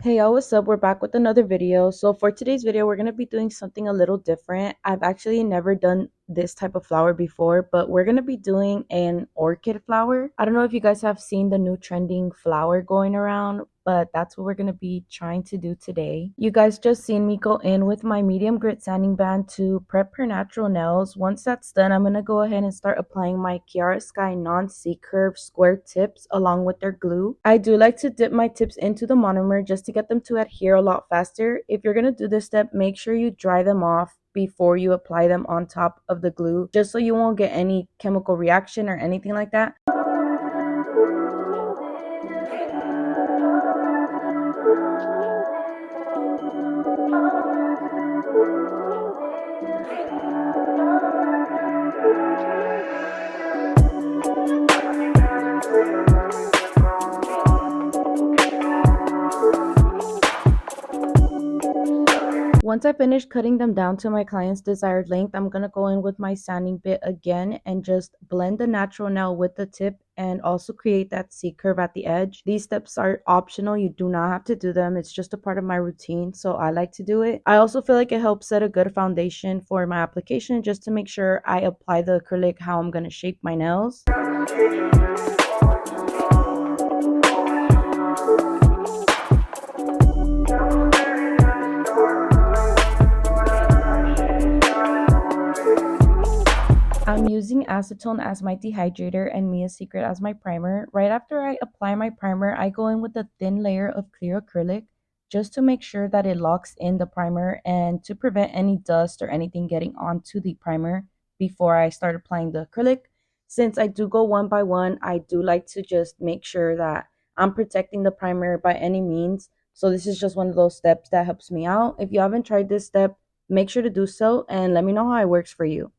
Hey y'all, what's up? We're back with another video. So for today's video, we're going to be doing something a little different. I've actually never done this type of flower before, but we're going to be doing an orchid flower. I don't know if you guys have seen the new trending flower going around, but that's what we're going to be trying to do today. You guys just seen me go in with my medium grit sanding band to prep her natural nails. Once that's done, I'm going to go ahead and start applying my Kiara Sky non-C-curve square tips along with their glue. I do like to dip my tips into the monomer just to get them to adhere a lot faster. If you're going to do this step, make sure you dry them off before you apply them on top of the glue, just so you won't get any chemical reaction or anything like that. Once I finish cutting them down to my client's desired length, I'm going to go in with my sanding bit again and just blend the natural nail with the tip and also create that C-curve at the edge. These steps are optional. You do not have to do them. It's just a part of my routine, so I like to do it. I also feel like it helps set a good foundation for my application just to make sure I apply the acrylic how I'm going to shape my nails. I'm using Acetone as my dehydrator and Mia's Secret as my primer. Right after I apply my primer, I go in with a thin layer of clear acrylic just to make sure that it locks in the primer and to prevent any dust or anything getting onto the primer before I start applying the acrylic. Since I do go one by one, I do like to just make sure that I'm protecting the primer by any means. So this is just one of those steps that helps me out. If you haven't tried this step, make sure to do so and let me know how it works for you.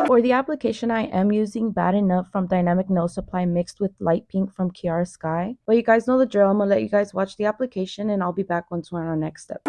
For the application, I am using Bad Enough from Dynamic Nail Supply mixed with Light Pink from Kiara Sky. But you guys know the drill. I'm going to let you guys watch the application and I'll be back once we're on our next step.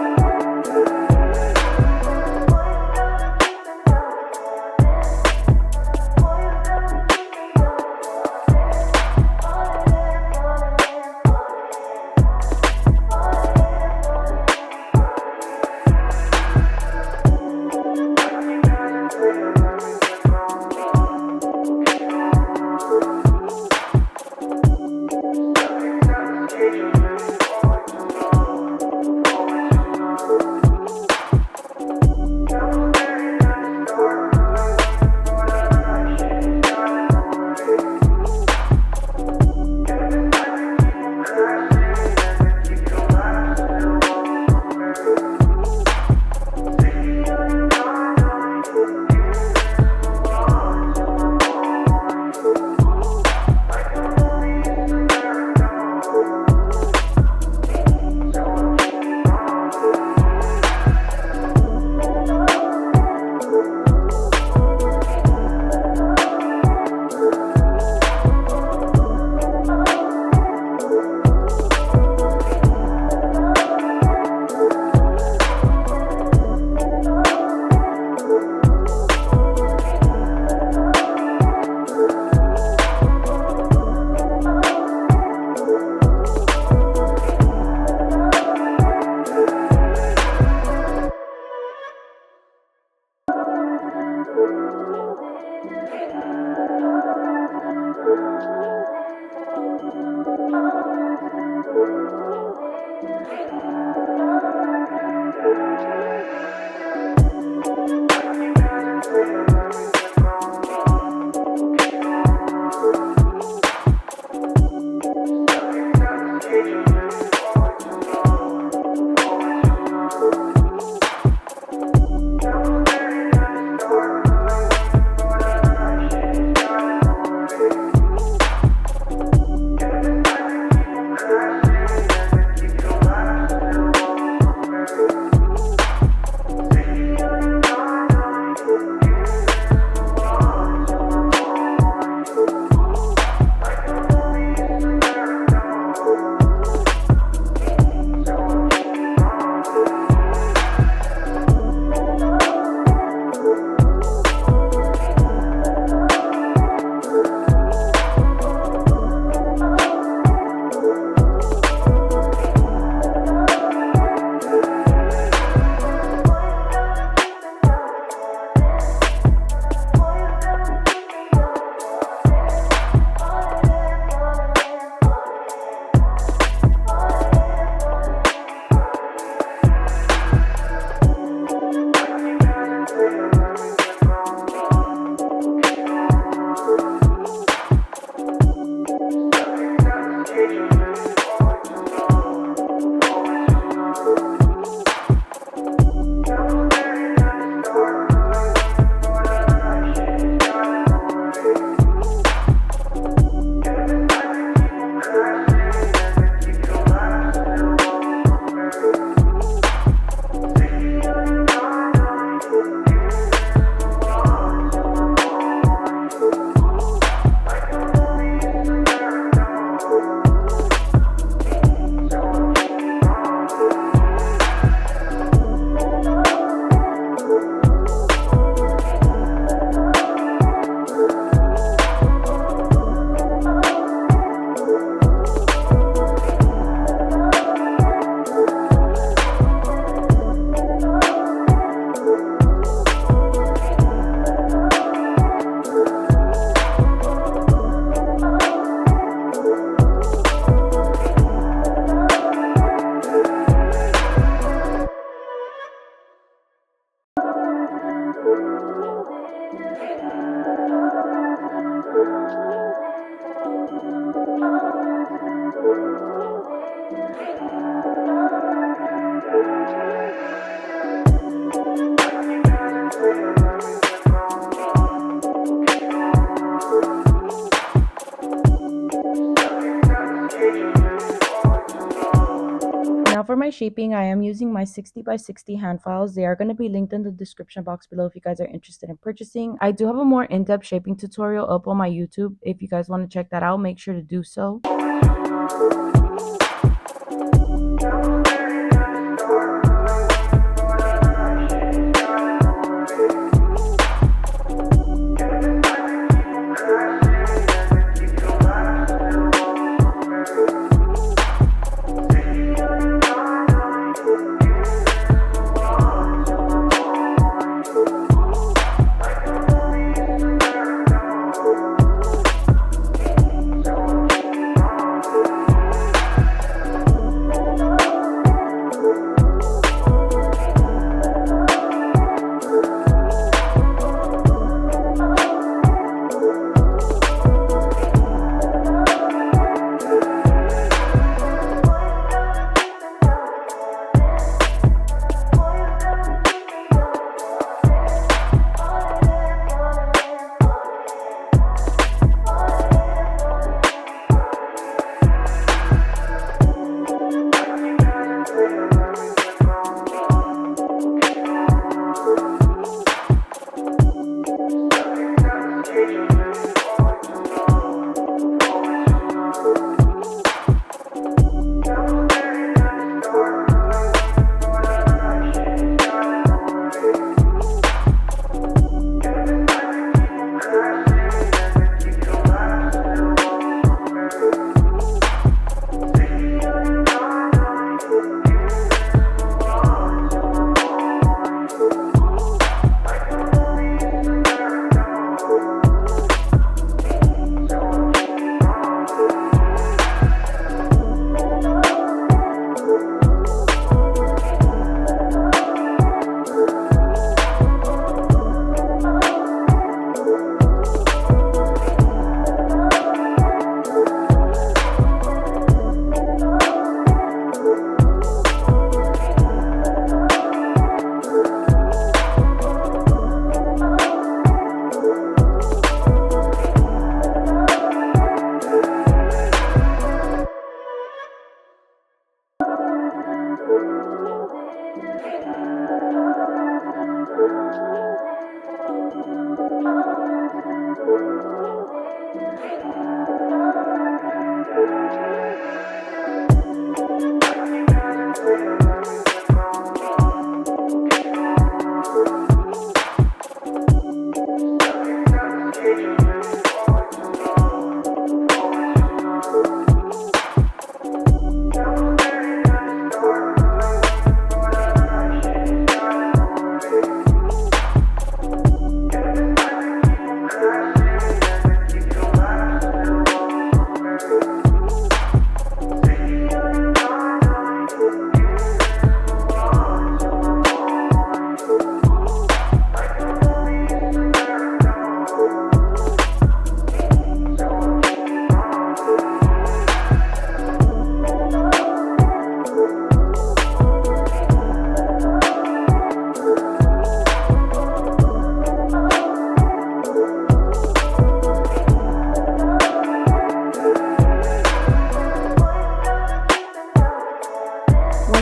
Now for my shaping, I am using my 60 by 60 hand files. They are going to be linked in the description box below if you guys are interested in purchasing. I do have a more in-depth shaping tutorial up on my YouTube. If you guys want to check that out, make sure to do so.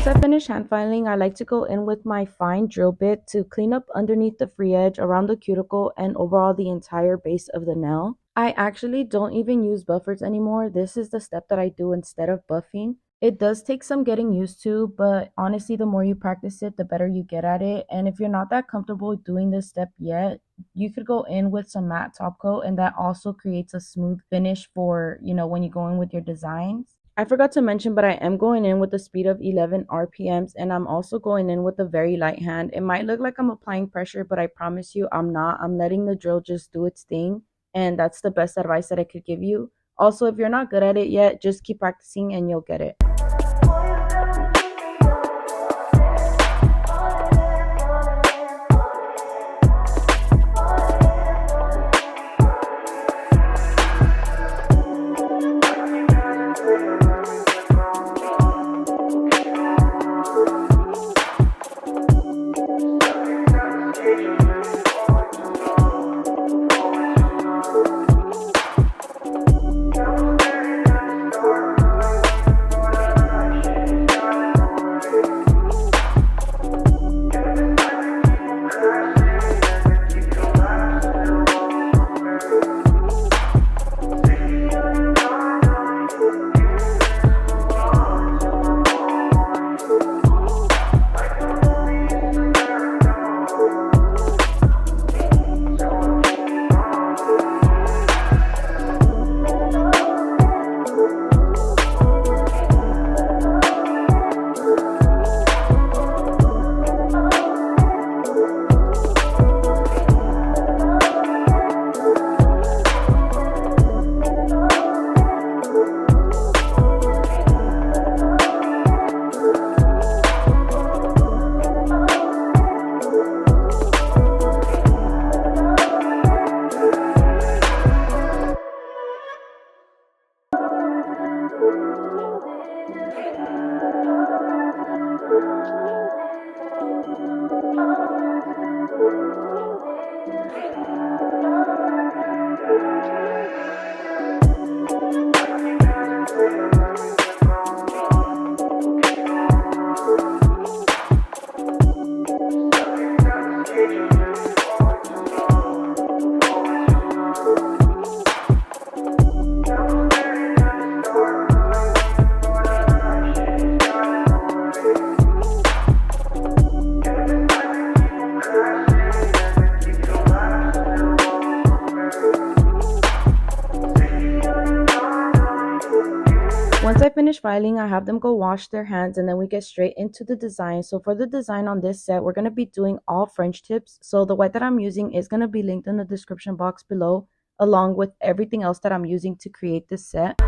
Once I finish hand filing, I like to go in with my fine drill bit to clean up underneath the free edge, around the cuticle, and overall the entire base of the nail. I actually don't even use buffers anymore. This is the step that I do instead of buffing. It does take some getting used to, but honestly, the more you practice it, the better you get at it. And if you're not that comfortable doing this step yet, you could go in with some matte top coat, and that also creates a smooth finish for, when you go in with your designs. I forgot to mention, but I am going in with a speed of 11 RPMs, and I'm also going in with a very light hand. It might look like I'm applying pressure, but I promise you I'm not. I'm letting the drill just do its thing, and that's the best advice that I could give you. Also, if you're not good at it yet, just keep practicing and you'll get it. Once I finish filing, I have them go wash their hands and then we get straight into the design. So for the design on this set, we're going to be doing all French tips. So the white that I'm using is going to be linked in the description box below, along with everything else that I'm using to create this set.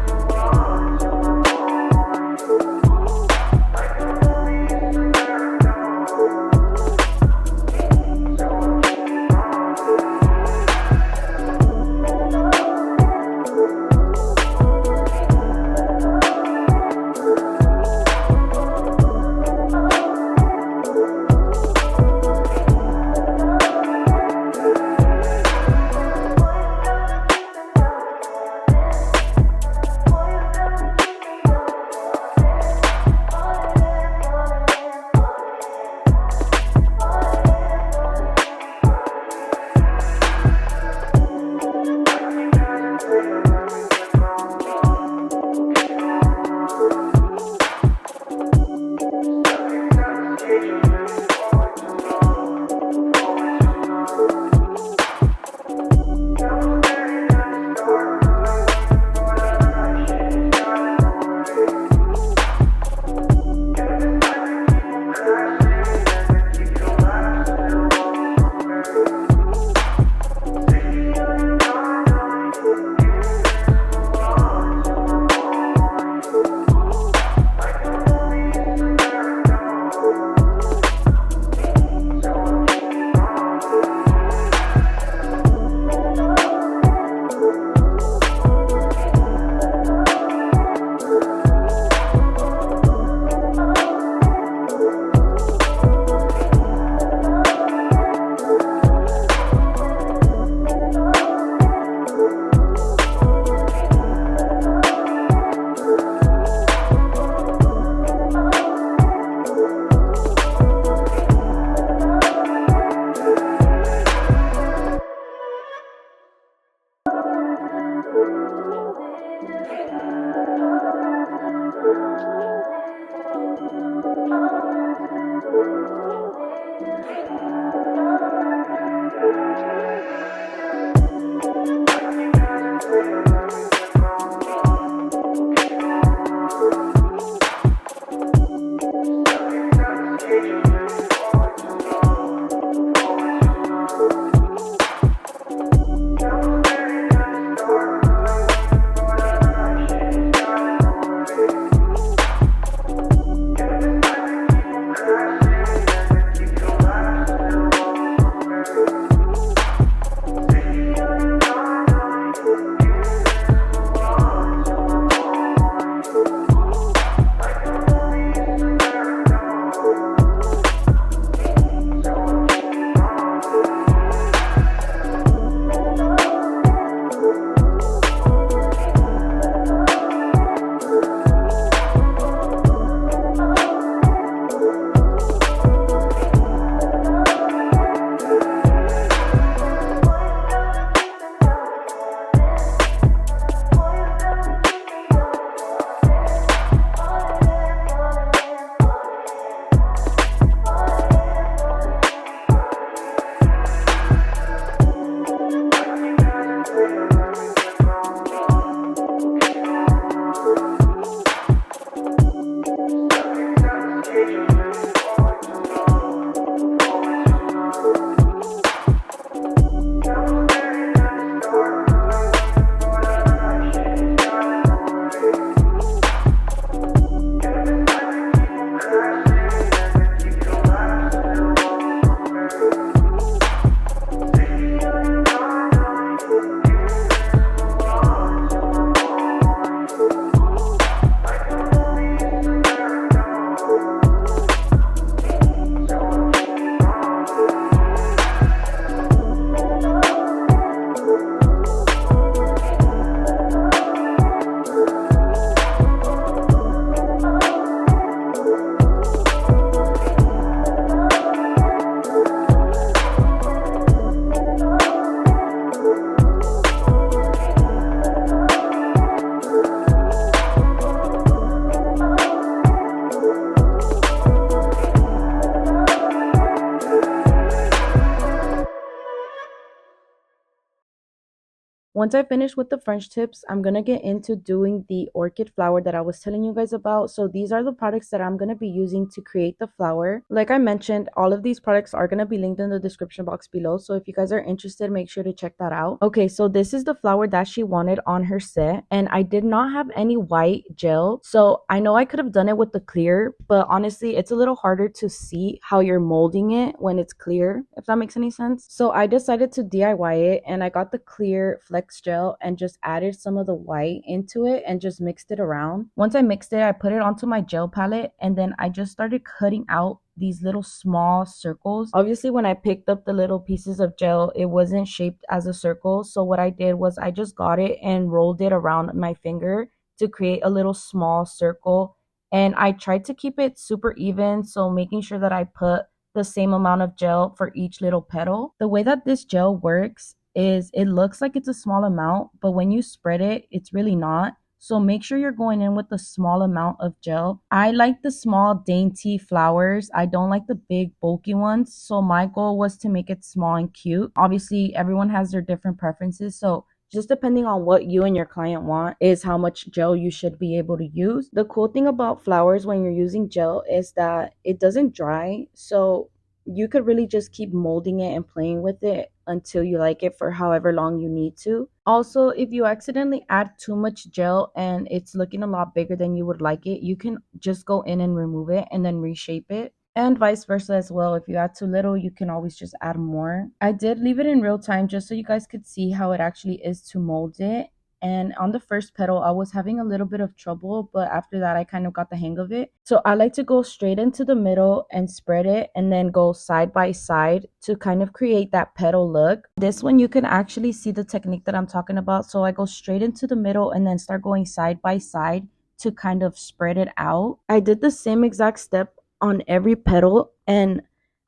Once I finish with the French tips, I'm going to get into doing the orchid flower that I was telling you guys about. So these are the products that I'm going to be using to create the flower. Like I mentioned, all of these products are going to be linked in the description box below. So if you guys are interested, make sure to check that out. Okay, so this is the flower that she wanted on her set. And I did not have any white gel. So I know I could have done it with the clear, but honestly, it's a little harder to see how you're molding it when it's clear, if that makes any sense. So I decided to DIY it, and I got the clear flex gel and just added some of the white into it and just mixed it around. Once I mixed it, I put it onto my gel palette, and then I just started cutting out these little small circles. Obviously, when I picked up the little pieces of gel, it wasn't shaped as a circle. So what I did was I just got it and rolled it around my finger to create a little small circle. And I tried to keep it super even, so making sure that I put the same amount of gel for each little petal. The way that this gel works is it looks like it's a small amount, but when you spread it, it's really not. So make sure you're going in with a small amount of gel. I like the small dainty flowers. I don't like the big bulky ones. So my goal was to make it small and cute. Obviously, everyone has their different preferences. So just depending on what you and your client want is how much gel you should be able to use. The cool thing about flowers when you're using gel is that it doesn't dry. So you could really just keep molding it and playing with it until you like it for however long you need to. Also, if you accidentally add too much gel and it's looking a lot bigger than you would like it, you can just go in and remove it and then reshape it. And vice versa as well. If you add too little, you can always just add more. I did leave it in real time just so you guys could see how it actually is to mold it. And on the first petal, I was having a little bit of trouble, but after that, I kind of got the hang of it. So I like to go straight into the middle and spread it and then go side by side to kind of create that petal look. This one, you can actually see the technique that I'm talking about. So I go straight into the middle and then start going side by side to kind of spread it out. I did the same exact step on every petal, and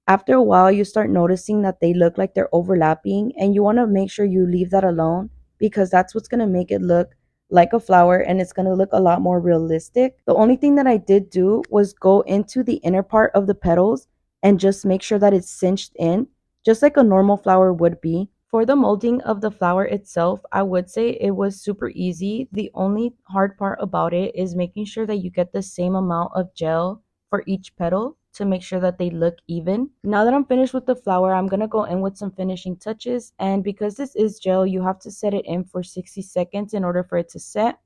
after a while you start noticing that they look like they're overlapping, and you want to make sure you leave that alone because that's what's going to make it look like a flower and it's going to look a lot more realistic. The only thing that I did do was go into the inner part of the petals and just make sure that it's cinched in just like a normal flower would be. For the molding of the flower itself, I would say it was super easy. The only hard part about it is making sure that you get the same amount of gel for each petal to make sure that they look even. Now that I'm finished with the flower, I'm going to go in with some finishing touches. And because this is gel, you have to set it in for 60 seconds in order for it to set.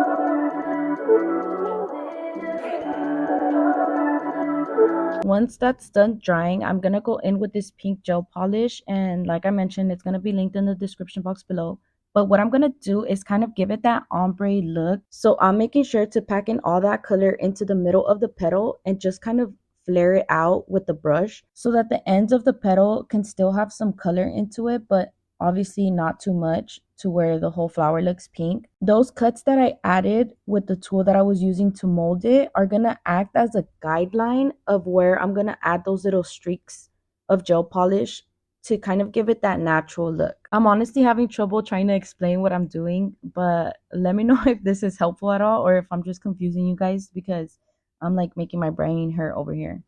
Once that's done drying, I'm going to go in with this pink gel polish. And like I mentioned, it's going to be linked in the description box below. But what I'm going to do is kind of give it that ombre look. So I'm making sure to pack in all that color into the middle of the petal and just kind of flare it out with the brush so that the ends of the petal can still have some color into it, but obviously not too much to where the whole flower looks pink. Those cuts that I added with the tool that I was using to mold it are going to act as a guideline of where I'm going to add those little streaks of gel polish to kind of give it that natural look. I'm honestly having trouble trying to explain what I'm doing, but let me know if this is helpful at all or if I'm just confusing you guys because I'm like making my brain hurt over here.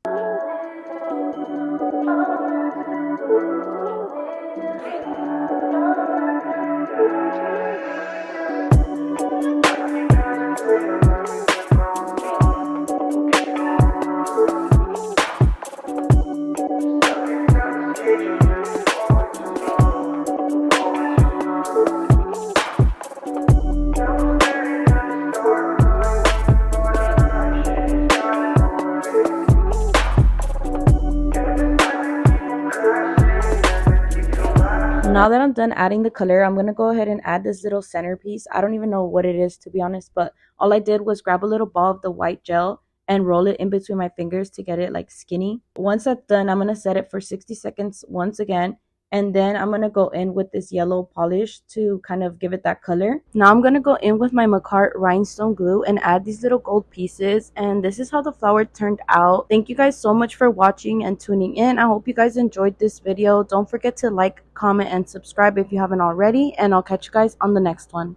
Now that I'm done adding the color, I'm going to go ahead and add this little centerpiece. I don't even know what it is, to be honest, but all I did was grab a little ball of the white gel and roll it in between my fingers to get it like skinny. Once that's done, I'm going to set it for 60 seconds once again. And then I'm going to go in with this yellow polish to kind of give it that color. Now I'm going to go in with my Macart rhinestone glue and add these little gold pieces. And this is how the flower turned out. Thank you guys so much for watching and tuning in. I hope you guys enjoyed this video. Don't forget to like, comment, and subscribe if you haven't already. And I'll catch you guys on the next one.